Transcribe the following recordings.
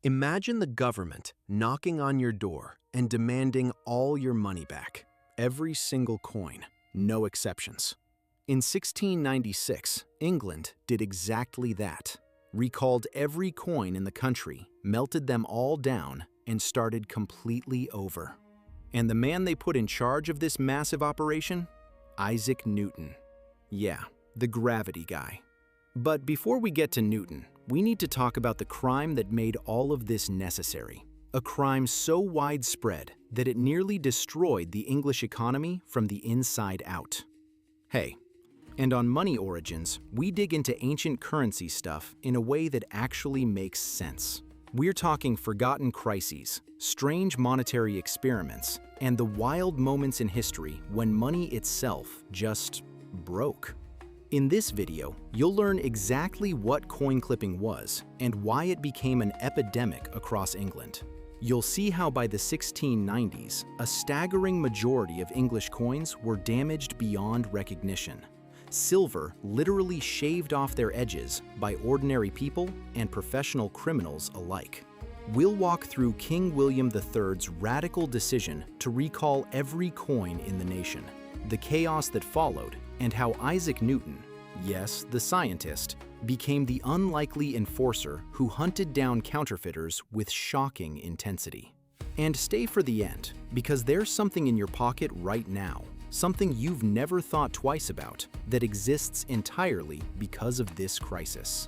Imagine the government knocking on your door and demanding all your money back, every single coin, no exceptions. In 1696, England did exactly that, recalled every coin in the country, melted them all down, and started completely over. And the man they put in charge of this massive operation? Isaac Newton. Yeah, the gravity guy. But before we get to Newton, we need to talk about the crime that made all of this necessary. A crime so widespread that it nearly destroyed the English economy from the inside out. Hey, and on Money Origins, we dig into ancient currency stuff in a way that actually makes sense. We're talking forgotten crises, strange monetary experiments, and the wild moments in history when money itself just broke. In this video, you'll learn exactly what coin clipping was and why it became an epidemic across England. You'll see how by the 1690s, a staggering majority of English coins were damaged beyond recognition. Silver literally shaved off their edges by ordinary people and professional criminals alike. We'll walk through King William III's radical decision to recall every coin in the nation, the chaos that followed, and how Isaac Newton, yes, the scientist, became the unlikely enforcer who hunted down counterfeiters with shocking intensity. And stay for the end, because there's something in your pocket right now, something you've never thought twice about, that exists entirely because of this crisis.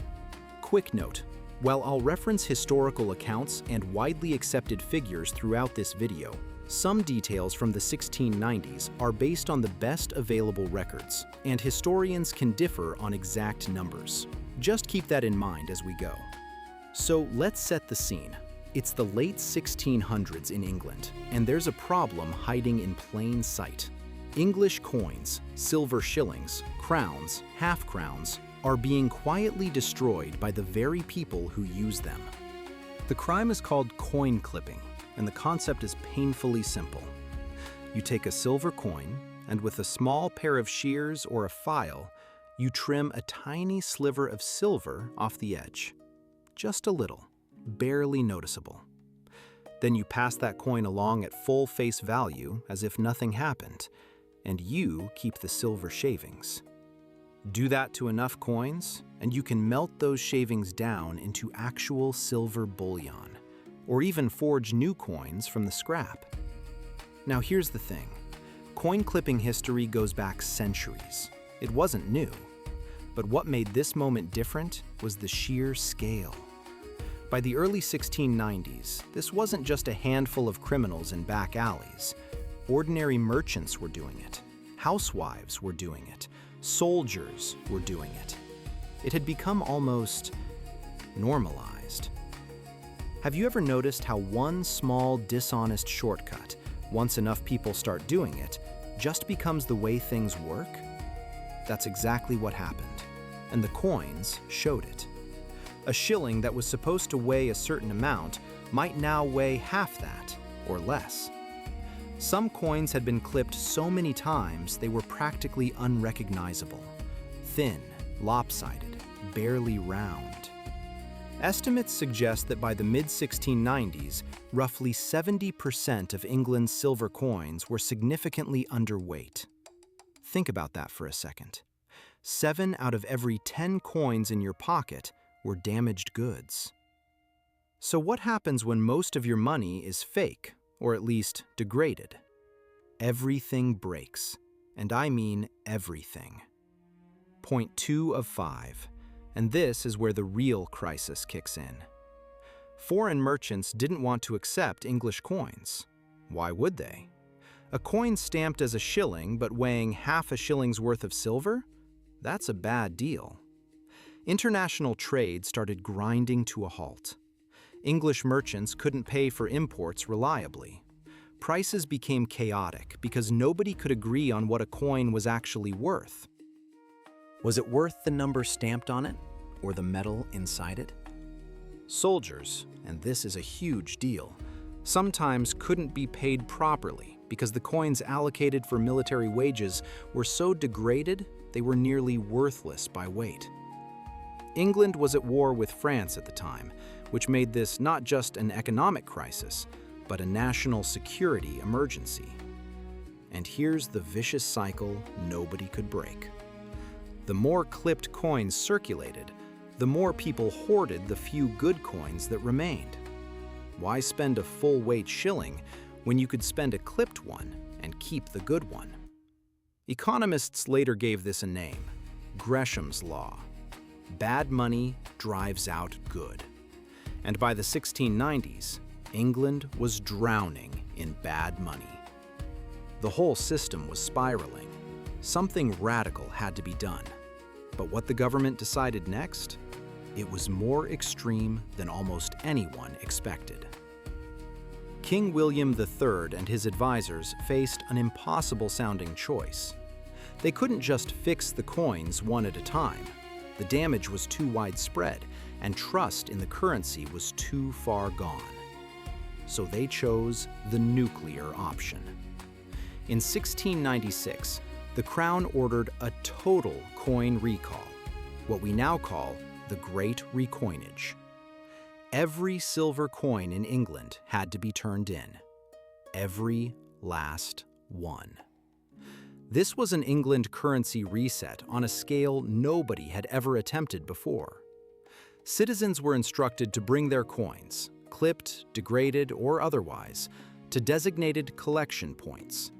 Quick note, while I'll reference historical accounts and widely accepted figures throughout this video, some details from the 1690s are based on the best available records, and historians can differ on exact numbers. Just keep that in mind as we go. So let's set the scene. It's the late 1600s in England, and there's a problem hiding in plain sight. English coins, silver shillings, crowns, half-crowns, are being quietly destroyed by the very people who use them. The crime is called coin clipping, and the concept is painfully simple. You take a silver coin, and with a small pair of shears or a file, you trim a tiny sliver of silver off the edge. Just a little, barely noticeable. Then you pass that coin along at full face value as if nothing happened, and you keep the silver shavings. Do that to enough coins, and you can melt those shavings down into actual silver bullion, or even forge new coins from the scrap. Now here's the thing. Coin clipping history goes back centuries. It wasn't new. But what made this moment different was the sheer scale. By the early 1690s, this wasn't just a handful of criminals in back alleys. Ordinary merchants were doing it. Housewives were doing it. Soldiers were doing it. It had become almost normalized. Have you ever noticed how one small, dishonest shortcut, once enough people start doing it, just becomes the way things work? That's exactly what happened, and the coins showed it. A shilling that was supposed to weigh a certain amount might now weigh half that, or less. Some coins had been clipped so many times they were practically unrecognizable. Thin, lopsided, barely round. Estimates suggest that by the mid-1690s, roughly 70% of England's silver coins were significantly underweight. Think about that for a second. 7 out of every 10 coins in your pocket were damaged goods. So what happens when most of your money is fake, or at least degraded? Everything breaks, and I mean everything. Point 2 of 5. And this is where the real crisis kicks in. Foreign merchants didn't want to accept English coins. Why would they? A coin stamped as a shilling but weighing half a shilling's worth of silver? That's a bad deal. International trade started grinding to a halt. English merchants couldn't pay for imports reliably. Prices became chaotic because nobody could agree on what a coin was actually worth. Was it worth the number stamped on it, or the metal inside it? Soldiers, and this is a huge deal, sometimes couldn't be paid properly because the coins allocated for military wages were so degraded they were nearly worthless by weight. England was at war with France at the time, which made this not just an economic crisis, but a national security emergency. And here's the vicious cycle nobody could break. The more clipped coins circulated, the more people hoarded the few good coins that remained. Why spend a full-weight shilling when you could spend a clipped one and keep the good one? Economists later gave this a name: Gresham's Law. Bad money drives out good. And by the 1690s, England was drowning in bad money. The whole system was spiraling. Something radical had to be done. But what the government decided next? It was more extreme than almost anyone expected. King William III and his advisors faced an impossible-sounding choice. They couldn't just fix the coins one at a time. The damage was too widespread, and trust in the currency was too far gone. So they chose the nuclear option. In 1696, the Crown ordered a total coin recall, what we now call the Great Recoinage. Every silver coin in England had to be turned in. Every last one. This was an England currency reset on a scale nobody had ever attempted before. Citizens were instructed to bring their coins, clipped, degraded, or otherwise, to designated collection points.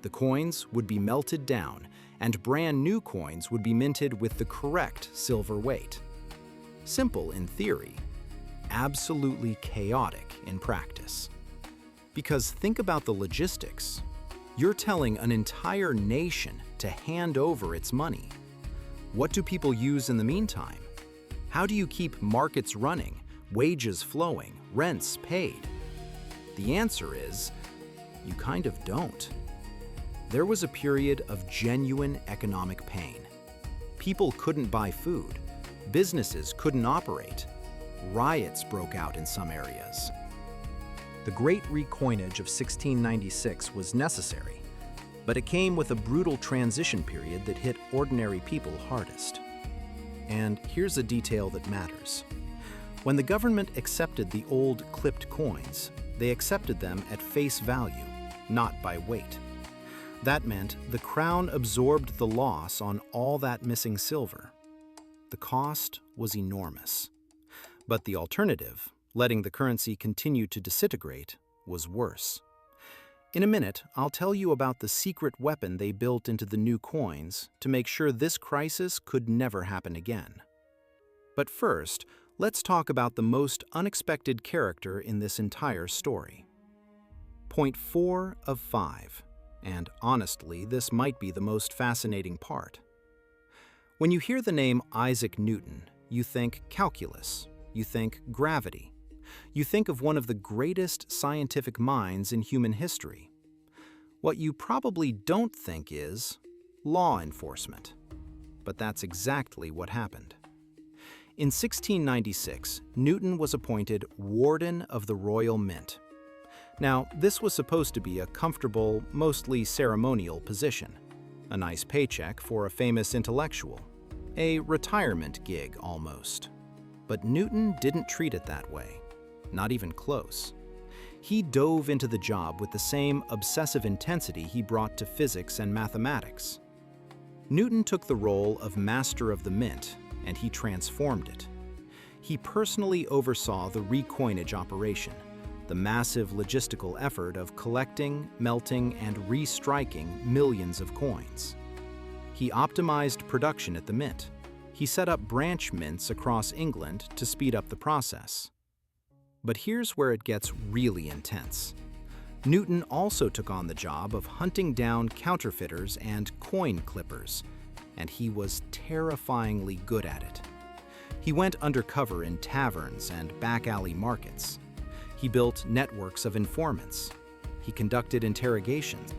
The coins would be melted down, and brand new coins would be minted with the correct silver weight. Simple in theory, absolutely chaotic in practice. Because think about the logistics. You're telling an entire nation to hand over its money. What do people use in the meantime? How do you keep markets running, wages flowing, rents paid? The answer is, you kind of don't. There was a period of genuine economic pain. People couldn't buy food. Businesses couldn't operate. Riots broke out in some areas. The Great Recoinage of 1696 was necessary, but it came with a brutal transition period that hit ordinary people hardest. And here's a detail that matters. When the government accepted the old clipped coins, they accepted them at face value, not by weight. That meant the Crown absorbed the loss on all that missing silver. The cost was enormous. But the alternative, letting the currency continue to disintegrate, was worse. In a minute, I'll tell you about the secret weapon they built into the new coins to make sure this crisis could never happen again. But first, let's talk about the most unexpected character in this entire story. Point 4 of 5. And honestly, this might be the most fascinating part. When you hear the name Isaac Newton, you think calculus, you think gravity, you think of one of the greatest scientific minds in human history. What you probably don't think is law enforcement. But that's exactly what happened. In 1696, Newton was appointed Warden of the Royal Mint. Now, this was supposed to be a comfortable, mostly ceremonial position, a nice paycheck for a famous intellectual, a retirement gig almost. But Newton didn't treat it that way, not even close. He dove into the job with the same obsessive intensity he brought to physics and mathematics. Newton took the role of Master of the Mint, and he transformed it. He personally oversaw the recoinage operation, the massive logistical effort of collecting, melting, and restriking millions of coins. He optimized production at the mint. He set up branch mints across England to speed up the process. But here's where it gets really intense. Newton also took on the job of hunting down counterfeiters and coin clippers, and he was terrifyingly good at it. He went undercover in taverns and back-alley markets. He built networks of informants. He conducted interrogations.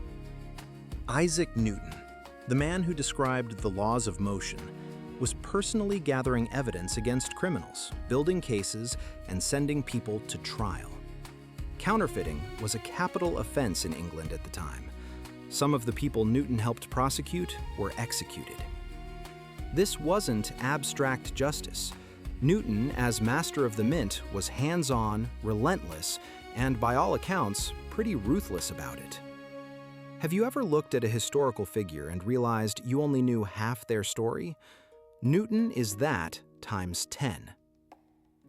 Isaac Newton, the man who described the laws of motion, was personally gathering evidence against criminals, building cases, and sending people to trial. Counterfeiting was a capital offense in England at the time. Some of the people Newton helped prosecute were executed. This wasn't abstract justice. Newton, as master of the mint, was hands-on, relentless, and by all accounts, pretty ruthless about it. Have you ever looked at a historical figure and realized you only knew half their story? Newton is that times 10.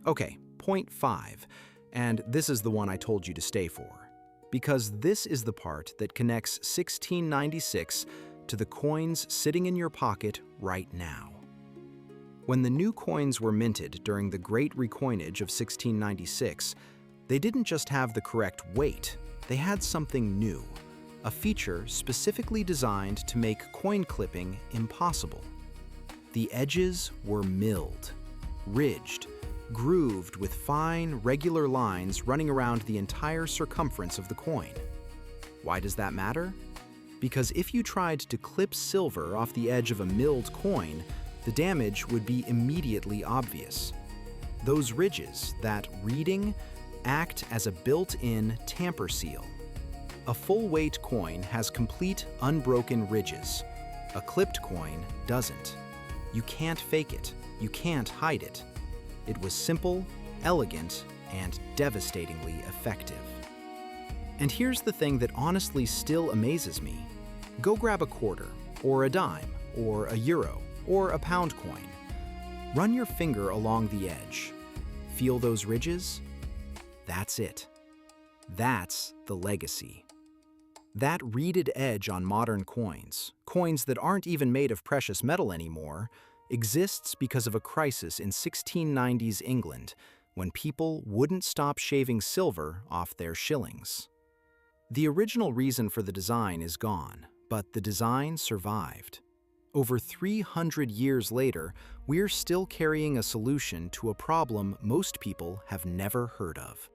Okay, point 5, and this is the one I told you to stay for, because this is the part that connects 1696 to the coins sitting in your pocket right now. When the new coins were minted during the Great Recoinage of 1696, they didn't just have the correct weight, they had something new, a feature specifically designed to make coin clipping impossible. The edges were milled, ridged, grooved with fine, regular lines running around the entire circumference of the coin. Why does that matter? Because if you tried to clip silver off the edge of a milled coin, the damage would be immediately obvious. Those ridges, that reeding, act as a built-in tamper seal. A full-weight coin has complete, unbroken ridges. A clipped coin doesn't. You can't fake it. You can't hide it. It was simple, elegant, and devastatingly effective. And here's the thing that honestly still amazes me. Go grab a quarter, or a dime, or a euro, or a pound coin. Run your finger along the edge. Feel those ridges? That's it. That's the legacy. That reeded edge on modern coins, coins that aren't even made of precious metal anymore, exists because of a crisis in 1690s England when people wouldn't stop shaving silver off their shillings. The original reason for the design is gone, but the design survived. Over 300 years later, we're still carrying a solution to a problem most people have never heard of.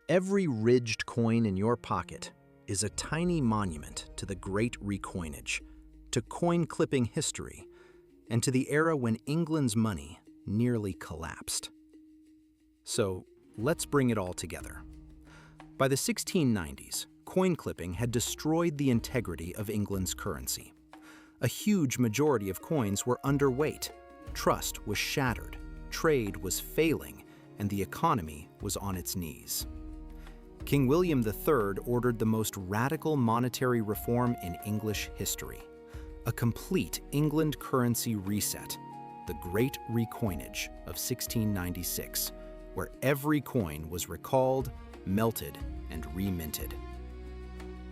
Every ridged coin in your pocket is a tiny monument to the Great Recoinage, to coin-clipping history, and to the era when England's money nearly collapsed. So, let's bring it all together. By the 1690s, coin clipping had destroyed the integrity of England's currency. A huge majority of coins were underweight, trust was shattered, trade was failing, and the economy was on its knees. King William III ordered the most radical monetary reform in English history. A complete England currency reset, the Great Recoinage of 1696, where every coin was recalled, melted, and reminted.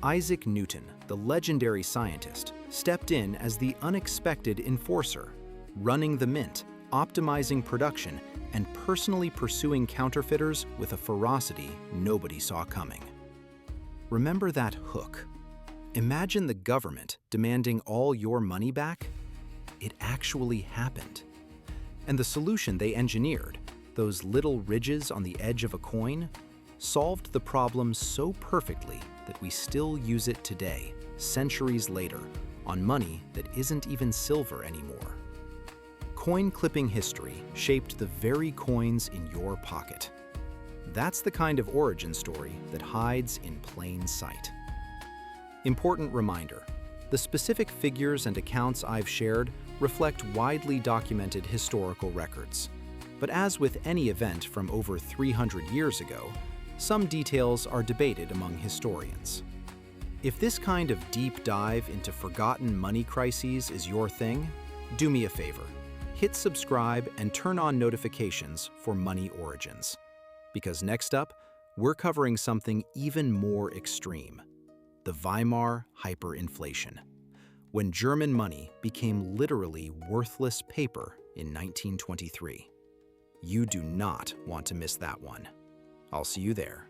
Isaac Newton, the legendary scientist, stepped in as the unexpected enforcer, running the mint, optimizing production, and personally pursuing counterfeiters with a ferocity nobody saw coming. Remember that hook? Imagine the government demanding all your money back. It actually happened. And the solution they engineered, those little ridges on the edge of a coin, solved the problem so perfectly that we still use it today, centuries later, on money that isn't even silver anymore. Coin clipping history shaped the very coins in your pocket. That's the kind of origin story that hides in plain sight. Important reminder, the specific figures and accounts I've shared reflect widely documented historical records. But as with any event from over 300 years ago, some details are debated among historians. If this kind of deep dive into forgotten money crises is your thing, do me a favor. Hit subscribe and turn on notifications for Money Origins. Because next up, we're covering something even more extreme: the Weimar hyperinflation, when German money became literally worthless paper in 1923. You do not want to miss that one. I'll see you there.